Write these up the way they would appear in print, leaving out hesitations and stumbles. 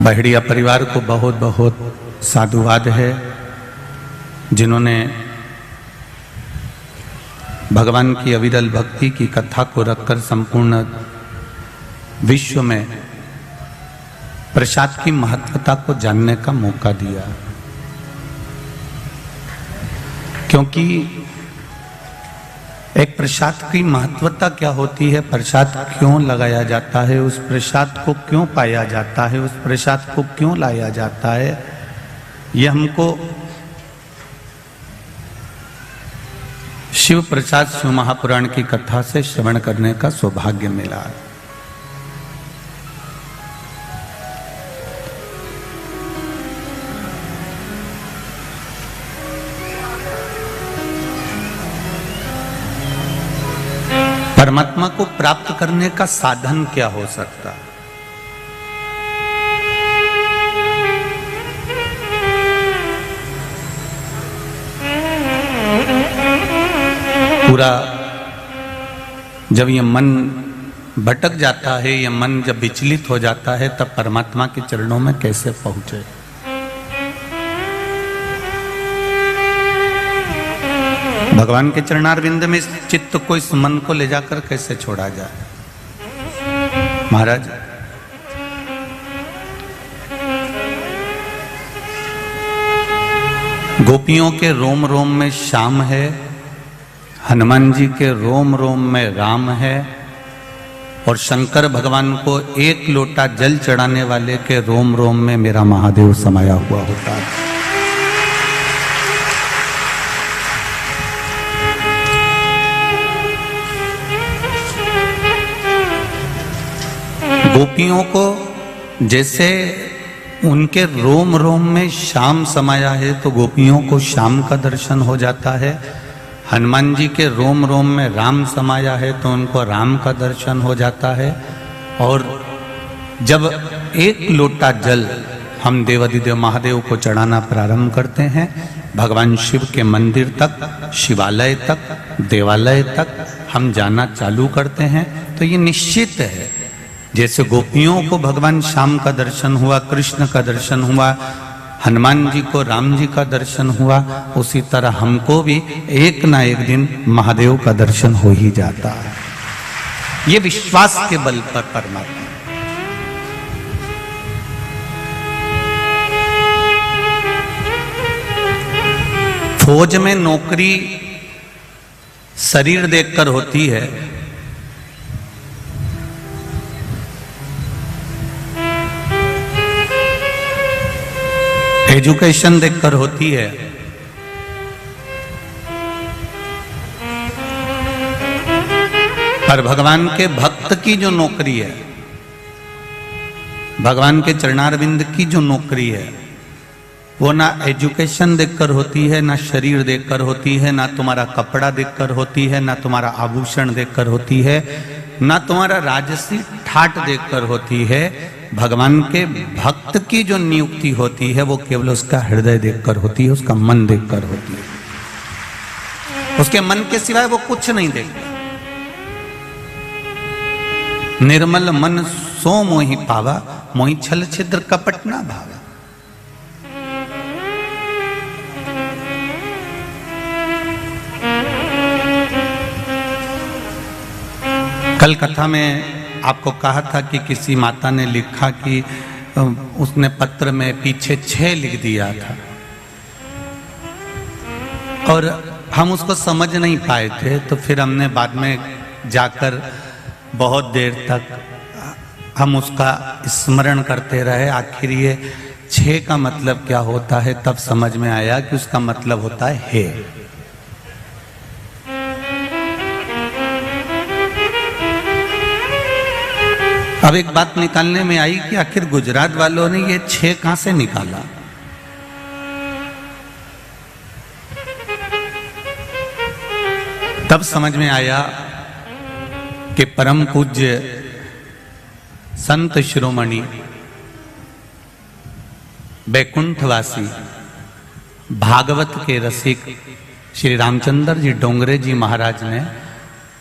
बहेड़िया परिवार को बहुत बहुत साधुवाद है, जिन्होंने भगवान की अविरल भक्ति की कथा को रखकर संपूर्ण विश्व में प्रसाद की महत्वता को जानने का मौका दिया। क्योंकि एक प्रसाद की महत्वता क्या होती है, प्रसाद क्यों लगाया जाता है, उस प्रसाद को क्यों पाया जाता है, उस प्रसाद को क्यों लाया जाता है, ये हमको शिव प्रसाद शिव महापुराण की कथा से श्रवण करने का सौभाग्य मिला। परमात्मा को प्राप्त करने का साधन क्या हो सकता है? पूरा जब ये मन भटक जाता है, ये मन जब विचलित हो जाता है, तब परमात्मा के चरणों में कैसे पहुंचे? भगवान के चरणारविंद में इस चित्त को, इस मन को ले जाकर कैसे छोड़ा जाए? महाराज, गोपियों के रोम रोम में श्याम है, हनुमान जी के रोम रोम में राम है, और शंकर भगवान को एक लोटा जल चढ़ाने वाले के रोम रोम में मेरा महादेव समाया हुआ होता है। गोपियों को जैसे उनके रोम रोम में श्याम समाया है, तो गोपियों को श्याम का दर्शन हो जाता है। हनुमान जी के रोम रोम में राम समाया है, तो उनको राम का दर्शन हो जाता है। और जब एक लोटा जल हम देवाधिदेव महादेव को चढ़ाना प्रारंभ करते हैं, भगवान शिव के मंदिर तक, शिवालय तक, देवालय तक हम जाना चालू करते हैं, तो ये निश्चित है, जैसे गोपियों को भगवान श्याम का दर्शन हुआ, कृष्ण का दर्शन हुआ, हनुमान जी को राम जी का दर्शन हुआ, उसी तरह हमको भी एक ना एक दिन महादेव का दर्शन हो ही जाता है। ये विश्वास के बल पर परमात्मा। फौज में नौकरी शरीर देखकर होती है, एजुकेशन देखकर होती है, पर भगवान के भक्त की जो नौकरी है, भगवान के चरणारविंद की जो नौकरी है, वो ना एजुकेशन देखकर होती है, ना शरीर देखकर होती है, ना तुम्हारा कपड़ा देखकर होती है, ना तुम्हारा आभूषण देखकर होती है, ना तुम्हारा राजसी ठाट देखकर होती है। भगवान के भक्त की जो नियुक्ति होती है, वो केवल उसका हृदय देखकर होती है, उसका मन देखकर होती है। उसके मन के सिवाय वो कुछ नहीं देखता। निर्मल मन सो मोहि पावा, मोहि छल छिद्र कपट ना भावा। कल कथा में आपको कहा था कि किसी माता ने लिखा कि उसने पत्र में पीछे 6 लिख दिया था, और हम उसको समझ नहीं पाए थे, तो फिर हमने बाद में जाकर बहुत देर तक हम उसका स्मरण करते रहे। आखिर ये 6 का मतलब क्या होता है, तब समझ में आया कि उसका मतलब होता है हे। अब एक बात निकालने में आई कि आखिर गुजरात वालों ने ये 6 कहां से निकाला। तब समझ में आया कि परम पूज्य संत शिरोमणि बैकुंठवासी भागवत के रसिक श्री रामचंद्र जी डोंगरे जी महाराज ने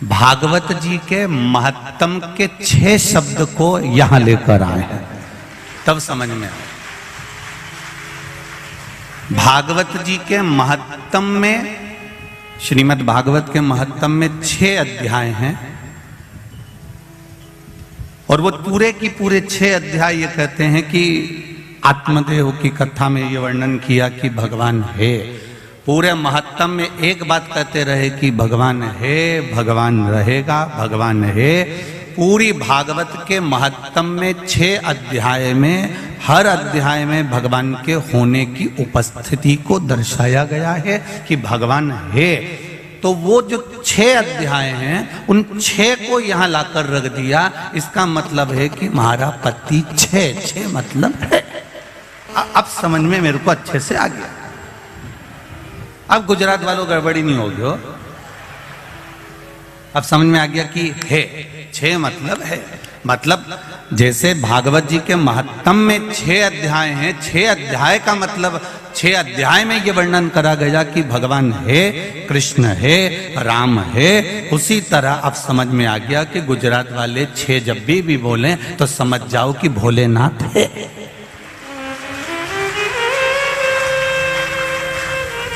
भागवत जी के महत्तम के 6 शब्द को यहां लेकर आए हैं। तब समझ में आए। भागवत जी के महत्तम में, श्रीमद् भागवत के महत्तम में 6 अध्याय हैं और वो पूरे की पूरे 6 अध्याय ये कहते हैं कि आत्मदेव की कथा में ये वर्णन किया कि भगवान है। पूरे महत्तम में एक बात कहते रहे कि भगवान है, भगवान रहेगा, भगवान है। पूरी भागवत के महत्तम में 6 अध्याय में हर अध्याय में भगवान के होने की उपस्थिति को दर्शाया गया है कि भगवान है। तो वो जो 6 अध्याय हैं उन 6 को यहां लाकर रख दिया। इसका मतलब है कि हमारा पति 6 मतलब है। अब समझ में मेरे को अच्छे से आ गया। अब गुजरात वालों गड़बड़ी नहीं होगी हो। अब समझ में आ गया कि है 6 मतलब है। मतलब जैसे भागवत जी के महत्तम में 6 अध्याय हैं, 6 अध्याय का मतलब 6 अध्याय में ये वर्णन करा गया कि भगवान है, कृष्ण है, राम है। उसी तरह अब समझ में आ गया कि गुजरात वाले 6 जब भी बोलें तो समझ जाओ कि भोलेनाथ है।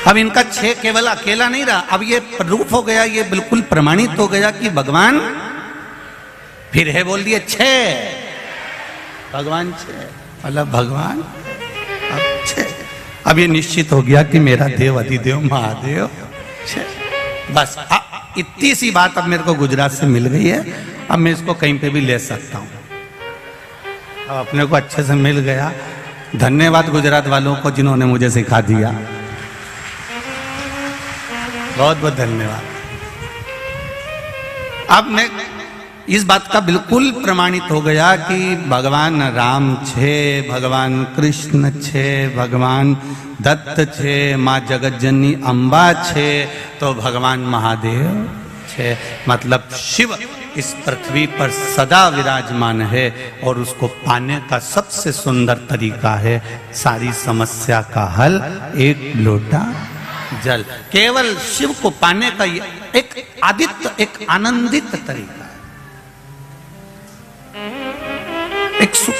अब इनका 6 केवल अकेला नहीं रहा, अब ये प्रूफ हो गया, ये बिल्कुल प्रमाणित हो गया कि भगवान फिर है, बोल दिए 6 भगवान 6 मतलब भगवान अब 6। अब ये निश्चित हो गया कि मेरा देव अधिदेव महादेव 6। बस इतनी सी बात अब मेरे को गुजरात से मिल गई है। अब मैं इसको कहीं पे भी ले सकता हूं। अब अपने को अच्छे से मिल गया। धन्यवाद गुजरात वालों को जिन्होंने मुझे सिखा दिया, बहुत बहुत धन्यवाद। अब मैं इस बात का बिल्कुल प्रमाणित हो गया कि भगवान राम 6, भगवान कृष्ण 6, भगवान दत्त 6, माँ जगतजननी अम्बा 6, तो भगवान महादेव 6। मतलब शिव इस पृथ्वी पर सदा विराजमान है और उसको पाने का सबसे सुंदर तरीका है सारी समस्या का हल, एक लोटा जल। केवल शिव को पाने का एक आदित्य, एक आनंदित तरीका है, एक सुख